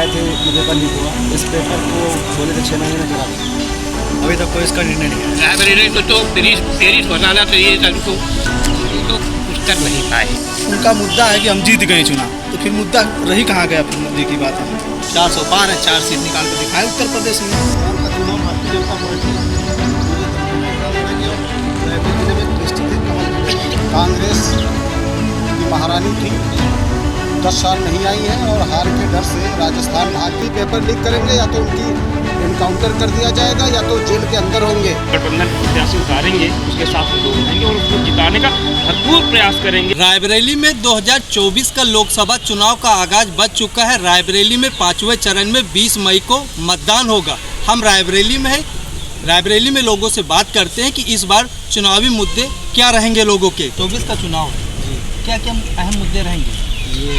कराए थे, paper leak हुआ। इस पेपर को बोले थे 6 महीने में करा दें, अभी तक कोई इसका निर्णय नहीं आया। लाइब्रेरी को तो पेरिस बनाना चाहिए था उनको, तो कुछ कर नहीं पाए। उनका मुद्दा है कि हम जीत गए चुनाव, तो फिर मुद्दा रही कहाँ गया? फिर मुद्दे की बात है 400 पार है, 4 सीट निकाल कर दिखाए उत्तर प्रदेश में। चुनाव भारतीय जनता पार्टी कांग्रेस की महारानी थी, 10 साल नहीं आई है और हार के डर से राजस्थान भाग पेपर लीक करेंगे, या तो उनकी इनकाउंटर कर दिया जाएगा या तो जेल के अंदर होंगे। गठबंधन प्रत्याशी उतारेंगे, उसके साथ लोग रहेंगे और उसको जिताने का भरपूर प्रयास करेंगे। रायबरेली में 2024 का लोकसभा चुनाव का आगाज बच चुका है। रायबरेली में 5वें चरण में 20 मई को मतदान होगा। हम रायबरेली में है, रायबरेली में लोगों से बात करते हैं कि इस बार चुनावी मुद्दे क्या रहेंगे लोगों के। 24 का चुनाव है, क्या क्या अहम मुद्दे रहेंगे? ये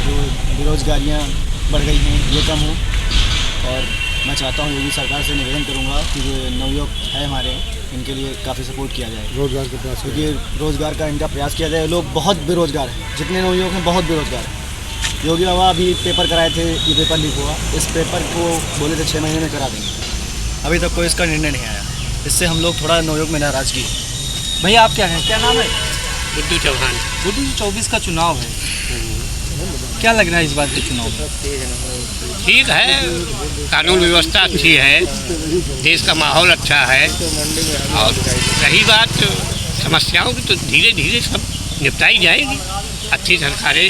जो बेरोजगारियाँ बढ़ गई हैं ये कम हो, और मैं चाहता हूँ योगी सरकार से निवेदन करूँगा कि जो नवयुवक है हमारे, इनके लिए काफ़ी सपोर्ट किया जाए, रोजगार के प्रयास, क्योंकि रोजगार का इनका प्रयास किया जाए। लोग बहुत बेरोजगार हैं, जितने नवयुवक हैं बहुत बेरोजगार हैं। योगी बाबा अभी पेपर कराए थे, ये पेपर लीक हुआ। इस पेपर को बोले थे 6 महीने में करा देंगे, अभी तक कोई इसका निर्णय नहीं आया। इससे हम लोग थोड़ा नवयुवक में नाराज़गी। भैया आप क्या हैं, क्या नाम है? बुद्धू चौहान। बुद्धू जी, 24 का चुनाव है, क्या लग रहा है इस बार के चुनाव में? ठीक है, कानून व्यवस्था अच्छी है, देश का माहौल अच्छा है, और रही बात समस्याओं की तो धीरे धीरे सब निपटाई जाएगी। अच्छी सरकारें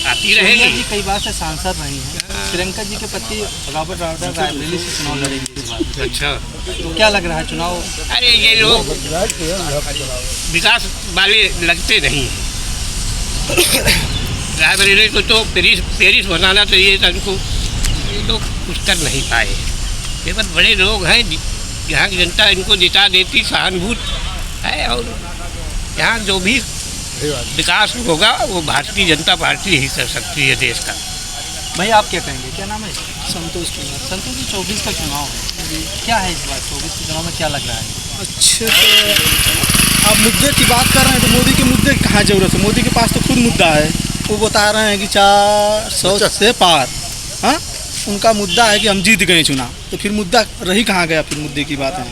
आती रहेगी। जी कई बार से सांसद रही हैं, प्रियंका जी के पति रॉबर्ट रावत रायबरेली से चुनाव लड़ेंगे इस बार। अच्छा, तो क्या लग रहा है चुनाव? अरे ये लोग विकास वाले लगते नहीं हैं। रायबरेली को तो पेरिस बनाना चाहिए था उनको, ये लोग कुछ कर नहीं पाए। ये बस बड़े लोग हैं, यहाँ की जनता इनको जिता देती, सहानुभूत है, और यहाँ जो भी विकास होगा वो भारतीय जनता पार्टी ही कर सकती है देश का। भाई आप क्या कहेंगे, क्या नाम है? संतोष कुमार। संतोष जी, 24 का चुनाव है, क्या है इस बार 24 के चुनाव में क्या लग रहा है? अच्छे, तो आप मुद्दे की बात कर रहे हैं तो मोदी के मुद्दे की कहाँ ज़रूरत है? मोदी के पास तो खुद मुद्दा है, वो बता रहे हैं कि 400 से पार। हाँ, उनका मुद्दा है कि हम जीत गए चुनाव, तो फिर मुद्दा रही कहाँ गया? फिर मुद्दे की बात है।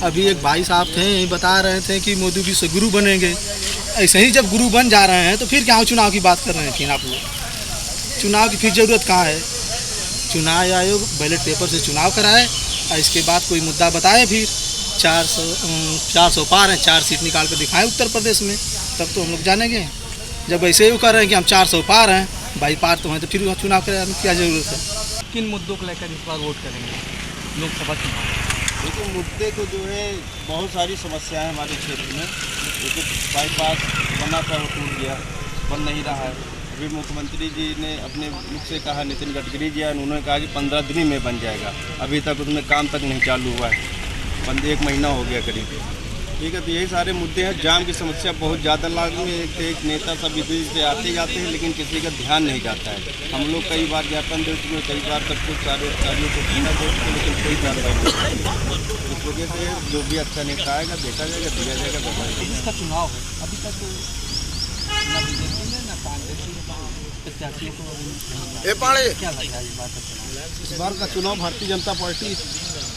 अभी एक भाई साहब थे, यही बता रहे थे कि मोदी जी से गुरु बनेंगे। ऐसे ही जब गुरु बन जा रहे हैं तो फिर क्या चुनाव की बात कर रहे हैं? फिर आप लोग चुनाव की फिर ज़रूरत कहाँ है? चुनाव आयोग बैलेट पेपर से चुनाव कराए और इसके बाद कोई मुद्दा बताए, फिर 400 पार हैं, 4 सीट निकाल कर दिखाएं उत्तर प्रदेश में, तब तो हम लोग जानेंगे। जब ऐसे ही कर रहे हैं कि हम 400 पार हैं, भाई पार तो हैं, तो फिर चुनाव कराने की क्या ज़रूरत है? किन मुद्दों को लेकर इस बार वोट करेंगे लोकसभा चुनाव? देखिए, मुद्दे तो जो है बहुत सारी समस्याएं हैं हमारे क्षेत्र में। देखिए, बाईपास बना था, वो टूट गया, बन नहीं रहा है। अभी मुख्यमंत्री जी ने अपने मुख से कहा, नितिन गडकरी जी, उन्होंने कहा कि 15 दिन में बन जाएगा। अभी तक उसमें काम तक नहीं चालू हुआ है, 1 महीना हो गया करीब। ठीक है, तो यही सारे मुद्दे हैं। जाम की समस्या बहुत ज़्यादा लागू है। एक नेता सब इधर से आते जाते हैं, लेकिन किसी का ध्यान नहीं जाता है। हम लोग कई बार ज्ञापन दे चुके, कई बार सब कुछ सारे अधिकारियों को पूछा दे चुके, लेकिन कोई कार्रवाई नहीं। इस वजह से जो भी अच्छा नेता आएगा देखा जाएगा, दिया जाएगा। इसका चुनाव है, अभी तक ना बीजेपी ने ना कांग्रेस ने प्रत्याशियों को क्या लग रहा है इस बार का चुनाव भारतीय जनता पार्टी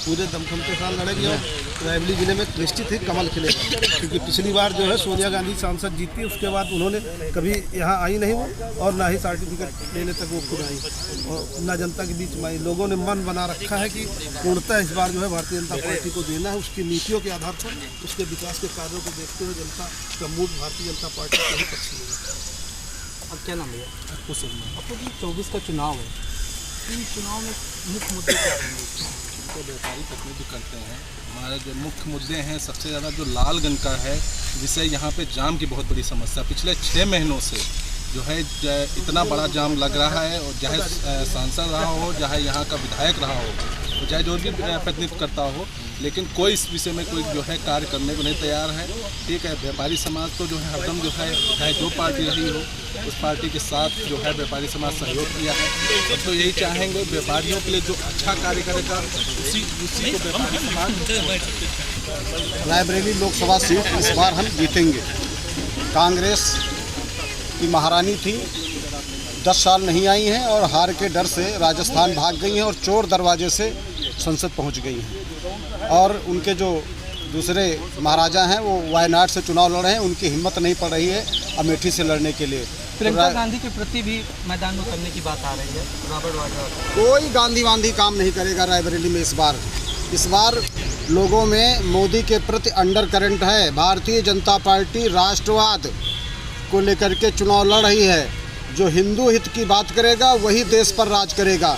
पूरे दमखम के साथ लड़ेगी और रायबरेली जिले में निश्चित ही कमल खिलेगा, क्योंकि पिछली बार जो है सोनिया गांधी सांसद जीती, उसके बाद उन्होंने कभी यहाँ आई नहीं वो, और ना ही सर्टिफिकेट लेने तक वो खुद आई, और ना जनता के बीच में आई। लोगों ने मन बना रखा है कि पूर्णतः इस बार जो है भारतीय जनता पार्टी को देना है। उसकी नीतियों के आधार पर, उसके विकास के कार्यों को देखते हुए जनता का मूड भारतीय जनता पार्टी के ही पक्ष में है। अब क्या नाम है आपको? शर्मा। आपको भी 24 का चुनाव है, इन चुनाव में मुख्य मुद्दे क्या रहेंगे? तो व्यापारी प्रतिनिधि करते हैं। हमारे जो मुख्य मुद्दे हैं, सबसे ज़्यादा जो लालगंज का है विषय, यहाँ पे जाम की बहुत बड़ी समस्या पिछले 6 महीनों से जो है इतना बड़ा जाम लग रहा है। और चाहे सांसद रहा हो, चाहे यहाँ का विधायक रहा हो, तो चाहे जो भी प्रतिनिधित्व करता हो, लेकिन कोई इस विषय में कोई जो है कार्य करने को नहीं तैयार है। ठीक है, व्यापारी समाज तो जो है हरदम जो है, चाहे जो पार्टी रही हो, उस पार्टी के साथ जो है व्यापारी समाज सहयोग किया है। तो यही चाहेंगे व्यापारियों के लिए जो अच्छा कार्य करेगा उसी को व्यापारी समाज। रायबरेली लोकसभा सीट इस बार हम जीतेंगे। कांग्रेस की महारानी थी, 10 साल नहीं आई हैं और हार के डर से राजस्थान भाग गई हैं और चोर दरवाजे से संसद पहुंच गई हैं। और उनके जो दूसरे महाराजा हैं वो वायनाड से चुनाव लड़ रहे हैं, उनकी हिम्मत नहीं पड़ रही है अमेठी से लड़ने के लिए। प्रियंका गांधी के प्रति भी मैदान में उतरने की बात आ रही है। रॉबर्ट वाड्रा कोई गांधी वांधी काम नहीं करेगा रायबरेली में इस बार लोगों में मोदी के प्रति अंडर करंट है। भारतीय जनता पार्टी राष्ट्रवाद को लेकर के चुनाव लड़ रही है। जो हिंदू हित की बात करेगा वही देश पर राज करेगा।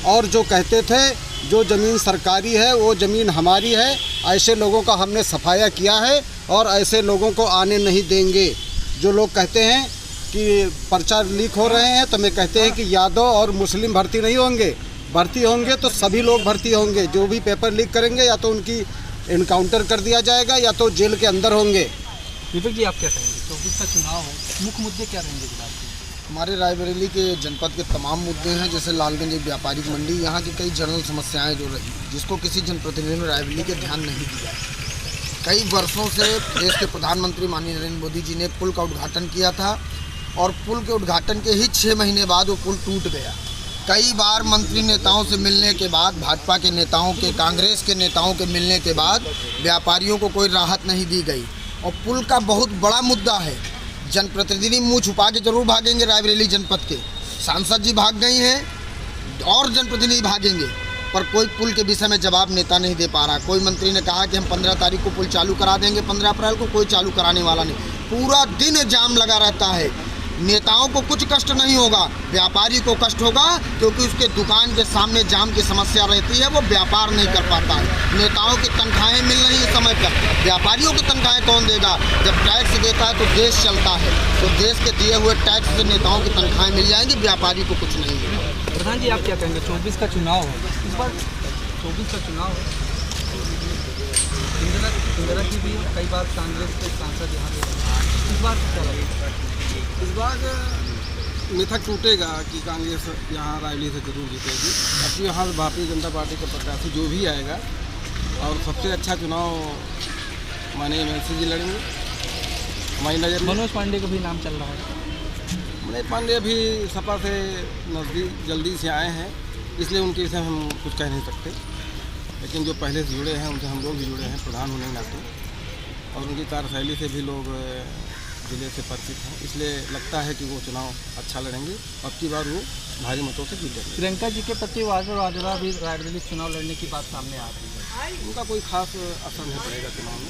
और जो कहते थे जो ज़मीन सरकारी है वो ज़मीन हमारी है, ऐसे लोगों का हमने सफाया किया है और ऐसे लोगों को आने नहीं देंगे। जो लोग कहते हैं कि पर्चा लीक हो रहे हैं तो मैं कहते हैं कि यादव और मुस्लिम भर्ती नहीं होंगे, भर्ती होंगे तो सभी लोग भर्ती होंगे। जो भी पेपर लीक करेंगे या तो उनकी इनकाउंटर कर दिया जाएगा या तो जेल के अंदर होंगे। विवेक जी, आप क्या कहेंगे? 24 का चुनाव है, मुख्य मुद्दे क्या रहेंगे इस बार के? हमारे रायबरेली के जनपद के तमाम मुद्दे हैं, जैसे लालगंज एक व्यापारिक मंडी, यहाँ की कई जनरल समस्याएं जो रही जिसको किसी जनप्रतिनिधि ने रायबरेली के ध्यान नहीं दिया। कई वर्षों से देश के प्रधानमंत्री माननीय नरेंद्र मोदी जी ने पुल का उद्घाटन किया था और पुल के उद्घाटन के ही 6 महीने बाद वो पुल टूट गया। कई बार मंत्री नेताओं से मिलने के बाद, भाजपा के नेताओं के, कांग्रेस के नेताओं के मिलने के बाद व्यापारियों को कोई राहत नहीं दी गई। और पुल का बहुत बड़ा मुद्दा है। जनप्रतिनिधि मुंह छुपा के जरूर भागेंगे, रायबरेली जनपद के सांसद जी भाग गई हैं और जनप्रतिनिधि भागेंगे, पर कोई पुल के विषय में जवाब नेता नहीं दे पा रहा। कोई मंत्री ने कहा कि हम 15 तारीख को पुल चालू करा देंगे, 15 अप्रैल को कोई चालू कराने वाला नहीं। पूरा दिन जाम लगा रहता है। नेताओं को कुछ कष्ट नहीं होगा, व्यापारी को कष्ट होगा, क्योंकि उसके दुकान के सामने जाम की समस्या रहती है, वो व्यापार नहीं कर पाता है। नेताओं की तनख्वाहें मिल रही हैं समय पर, व्यापारियों की तनख्वाहें कौन देगा? जब टैक्स देता है तो देश चलता है, तो देश के दिए हुए टैक्स से नेताओं की तनख्वाहें मिल जाएंगी, व्यापारी को कुछ नहीं होगा। प्रधान जी, आप क्या कहेंगे? 24 का चुनाव है, इस बार 24 का चुनाव है। इंदिरा जी भी कई बार कांग्रेस के सांसद यहाँ पे, इस बार क्या लगेगा? इस बार मिथक टूटेगा कि कांग्रेस यहाँ रायबरेली से जरूर जीतेगी। अब यहाँ भारतीय जनता पार्टी का प्रत्याशी जो भी आएगा और सबसे अच्छा चुनाव माननीय एमएलसी जी लड़ेंगे हमारी नज़र में। मनोज पांडे का भी नाम चल रहा है। मनोज पांडे अभी सपा से नज़दीक जल्दी से आए हैं, इसलिए उनके विषय में हम कुछ कह नहीं सकते। लेकिन जो पहले से जुड़े हैं उनसे हम लोग भी जुड़े हैं प्रधान होने के नाते, और उनकी कार्यशैली से भी लोग जिले से परिचित हैं, इसलिए लगता है कि वो चुनाव अच्छा लड़ेंगे। अब की बार वो भारी मतों से जीतेंगे। प्रियंका जी के प्रति वाड्रा भी रायबरेली चुनाव लड़ने की बात सामने आ रही है। उनका कोई खास असर नहीं पड़ेगा चुनाव में।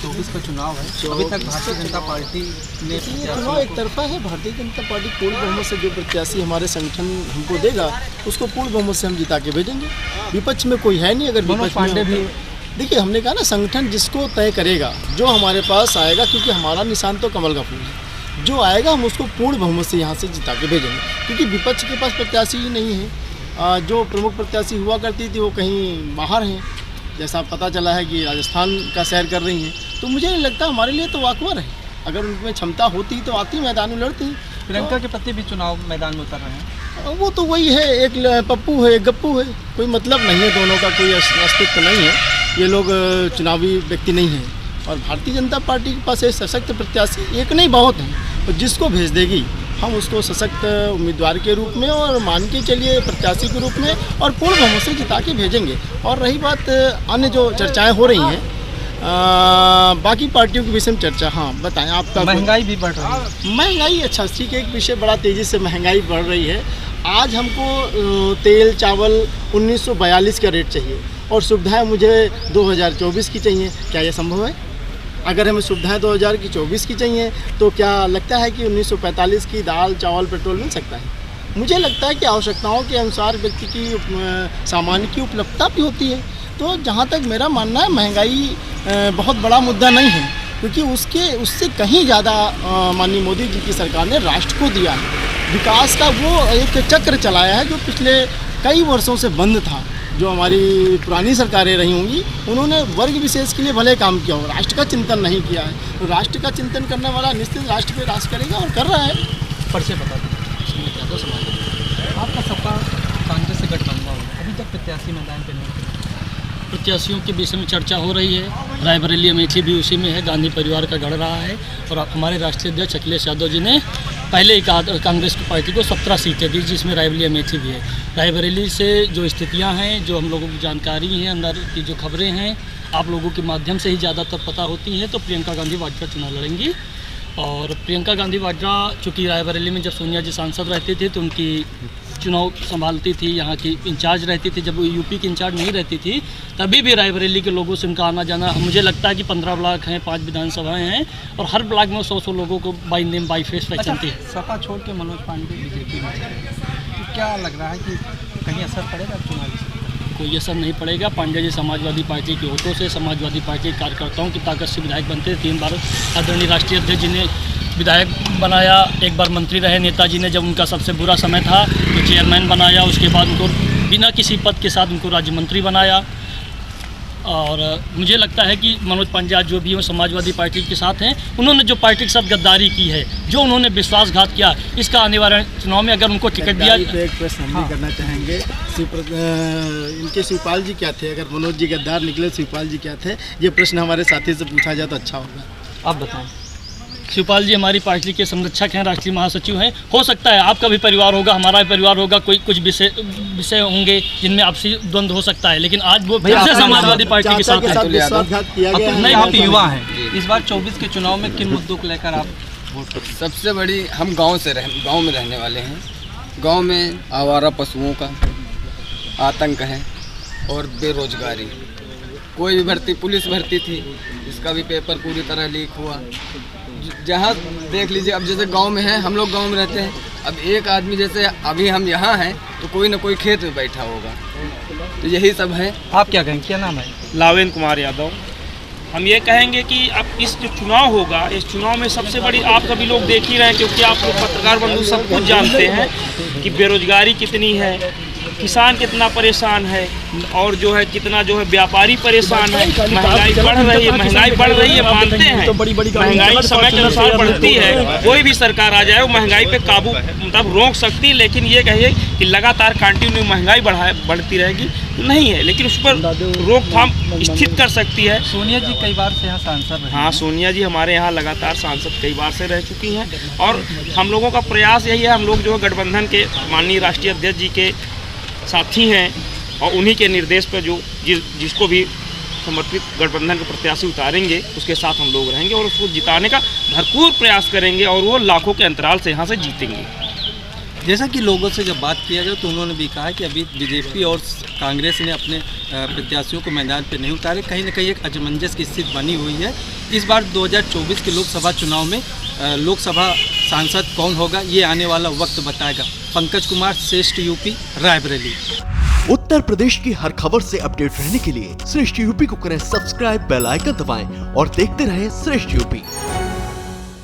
24 का चुनाव है, अभी तक भारतीय जनता पार्टी ने चुनाव एक तरफा है। भारतीय जनता पार्टी पूर्ण बहुमत से जो प्रत्याशी हमारे संगठन हमको देगा उसको पूर्ण बहुमत से हम जिता के भेजेंगे। विपक्ष में कोई है नहीं। अगर मनोज पांडे भी, देखिए हमने कहा ना, संगठन जिसको तय करेगा, जो हमारे पास आएगा, क्योंकि हमारा निशान तो कमल का फूल है, जो आएगा हम उसको पूर्ण बहुमत से यहाँ से जिता के भेजेंगे। क्योंकि विपक्ष के पास प्रत्याशी ही नहीं है। जो प्रमुख प्रत्याशी हुआ करती थी वो कहीं बाहर हैं, जैसा पता चला है कि राजस्थान का सैर कर रही हैं। तो मुझे नहीं लगता, हमारे लिए तो वाकवर है। अगर उनमें क्षमता होती तो आती मैदान में लड़ती। प्रियंका के प्रति भी चुनाव मैदान में उतर रहे हैं। वो तो वही है, एक पप्पू है एक गप्पू है, कोई मतलब नहीं है, दोनों का कोई अस्तित्व नहीं है। ये लोग चुनावी व्यक्ति नहीं हैं। और भारतीय जनता पार्टी के पास एक सशक्त प्रत्याशी एक नहीं बहुत हैं, तो जिसको भेज देगी हम उसको सशक्त उम्मीदवार के रूप में और मान के चलिए प्रत्याशी के रूप में और पूर्ण बहुमत से जिता के भेजेंगे। और रही बात अन्य जो चर्चाएं हो रही हैं बाकी पार्टियों के विषय में चर्चा, हाँ बताएं आपका। महंगाई भी बढ़ रही है। महंगाई अच्छा ठीक है, एक विषय बड़ा तेज़ी से महंगाई बढ़ रही है। आज हमको तेल चावल 1942 का रेट चाहिए और सुविधाएं मुझे 2024 की चाहिए। क्या ये संभव है? अगर हमें सुविधाएं 2024 की चाहिए तो क्या लगता है कि 1945 की दाल चावल पेट्रोल मिल सकता है? मुझे लगता है कि आवश्यकताओं के अनुसार व्यक्ति की सामान की उपलब्धता भी होती है। तो जहाँ तक मेरा मानना है महंगाई बहुत बड़ा मुद्दा नहीं है, क्योंकि उससे कहीं ज़्यादा माननीय मोदी जी की सरकार ने राष्ट्र को दिया है। विकास का वो एक चक्र चलाया है जो पिछले कई वर्षों से बंद था। जो हमारी पुरानी सरकारें रही होंगी उन्होंने वर्ग विशेष के लिए भले काम किया हो, राष्ट्र का चिंतन नहीं किया है। तो राष्ट्र का चिंतन करने वाला निश्चित राष्ट्र पे राज करेगा और कर रहा है। परिचय बता दीजिए। आपका सबका कांग्रेस से गठबंधन है, अभी तक प्रत्याशी मैदान पर नहीं। प्रत्याशियों के विषय में चर्चा हो रही है। रायबरेली अमेठी भी उसी में है, गांधी परिवार का गढ़ रहा है। और हमारे राष्ट्रीय अध्यक्ष अखिलेश यादव जी ने पहले ही कांग्रेस की पार्टी को 17 सीटें दी, जिसमें रायबरेली अमेठी भी है। रायबरेली से जो स्थितियां हैं, जो हम लोगों की जानकारी है, अंदर की जो खबरें हैं, आप लोगों के माध्यम से ही ज़्यादातर पता होती हैं। तो प्रियंका गांधी वाड्रा चुनाव लड़ेंगी। और प्रियंका गांधी वाड्रा चूँकि रायबरेली में जब सोनिया जी सांसद रहती थी तो उनकी चुनाव संभालती थी, यहाँ की इंचार्ज रहती थी। जब वो यूपी की इंचार्ज नहीं रहती थी तभी भी रायबरेली के लोगों से उनका आना जाना, मुझे लगता है कि 15 ब्लॉक हैं, 5 विधानसभाएं हैं और हर ब्लॉक में 100 लोगों को बाई नेम बाई फेस पहचानती है। सपा छोड़ के मनोज पांडे बीजेपी में तो क्या लग रहा है कि कहीं असर पड़ेगा चुनाव? कोई असर नहीं पड़ेगा। पांडे जी समाजवादी पार्टी के वोटों से, समाजवादी पार्टी के कार्यकर्ताओं की ताकत से विधायक बनते। 3 बार आदरणीय राष्ट्रीय अध्यक्ष जी ने विधायक बनाया, 1 बार मंत्री रहे। नेताजी ने जब उनका सबसे बुरा समय था तो चेयरमैन बनाया, उसके बाद उनको बिना किसी पद के साथ उनको राज्य मंत्री बनाया। और मुझे लगता है कि मनोज पांडे आज जो भी हैं समाजवादी पार्टी के साथ हैं। उन्होंने जो पार्टी के साथ गद्दारी की है, जो उन्होंने विश्वासघात किया, इसका आने वाले चुनाव में अगर उनको टिकट दिया। एक प्रश्न हम भी करना चाहेंगे। इनके शिवपाल जी क्या थे? अगर मनोज जी गद्दार निकले, शिवपाल जी क्या थे? ये प्रश्न हमारे साथी से पूछा जाए तो अच्छा होगा। आप बताएं। शिवपाल जी हमारी पार्टी के संरक्षक हैं, राष्ट्रीय महासचिव हैं। हो सकता है आपका भी परिवार होगा, हमारा भी परिवार होगा, कुछ विषय होंगे जिनमें आपसी द्वंद्व हो सकता है, लेकिन आज वो फिर से समाजवादी पार्टी के साथ है। नहीं, आप युवा हैं, इस बार 24 के चुनाव में किन मुद्दों को लेकर आप वोट करेंगे? सबसे बड़ी, हम गांव में रहने वाले हैं। गांव में आवारा पशुओं का आतंक है और बेरोजगारी। कोई भी भर्ती, पुलिस भर्ती थी, इसका भी पेपर पूरी तरह लीक हुआ। जहाँ देख लीजिए, अब जैसे गांव में है, हम लोग गांव में रहते हैं। अब एक आदमी, जैसे अभी हम यहाँ हैं तो कोई ना कोई खेत में बैठा होगा, तो यही सब है। आप क्या कहेंगे, क्या नाम है? लावेन कुमार यादव। हम ये कहेंगे कि अब इस जो चुनाव होगा, इस चुनाव में सबसे बड़ी, आप सभी लोग देख ही रहे हैं, क्योंकि आप लोग पत्रकार बंधु सब कुछ जानते हैं कि बेरोजगारी कितनी है, किसान कितना परेशान है, और जो है कितना जो है व्यापारी परेशान है। महंगाई बढ़ रही है, महंगाई बढ़ रही है, मानते हैं महंगाई समय के अनुसार बढ़ती है। कोई भी सरकार आ जाए वो महंगाई पे काबू मतलब रोक सकती है, लेकिन ये कहिए कि लगातार कंटिन्यू महंगाई बढ़ती रहेगी नहीं है, लेकिन उस पर रोकथाम स्थित कर सकती है। सोनिया जी कई बार से यहाँ सांसद रहे। हाँ, सोनिया जी हमारे यहाँ लगातार सांसद कई बार से रह चुकी हैं, और हम लोगों का प्रयास यही है, हम लोग जो है गठबंधन के माननीय राष्ट्रीय अध्यक्ष जी के साथी हैं, और उन्हीं के निर्देश पर जो जिसको भी समर्पित गठबंधन के प्रत्याशी उतारेंगे उसके साथ हम लोग रहेंगे और उसको जिताने का भरपूर प्रयास करेंगे, और वो लाखों के अंतराल से यहाँ से जीतेंगे। जैसा कि लोगों से जब बात किया गया तो उन्होंने भी कहा कि अभी बीजेपी और कांग्रेस ने अपने प्रत्याशियों को मैदान पर नहीं उतारे, कहीं ना कहीं एक असमंजस की स्थिति बनी हुई है। इस बार 2024 के लोकसभा चुनाव में लोकसभा सांसद कौन होगा, ये आने वाला वक्त बताएगा। पंकज कुमार, श्रेष्ठ यूपी, रायबरेली। उत्तर प्रदेश की हर खबर से अपडेट रहने के लिए श्रेष्ठ यूपी को करें सब्सक्राइब, बेल आइकन दबाएं और देखते रहें श्रेष्ठ यूपी।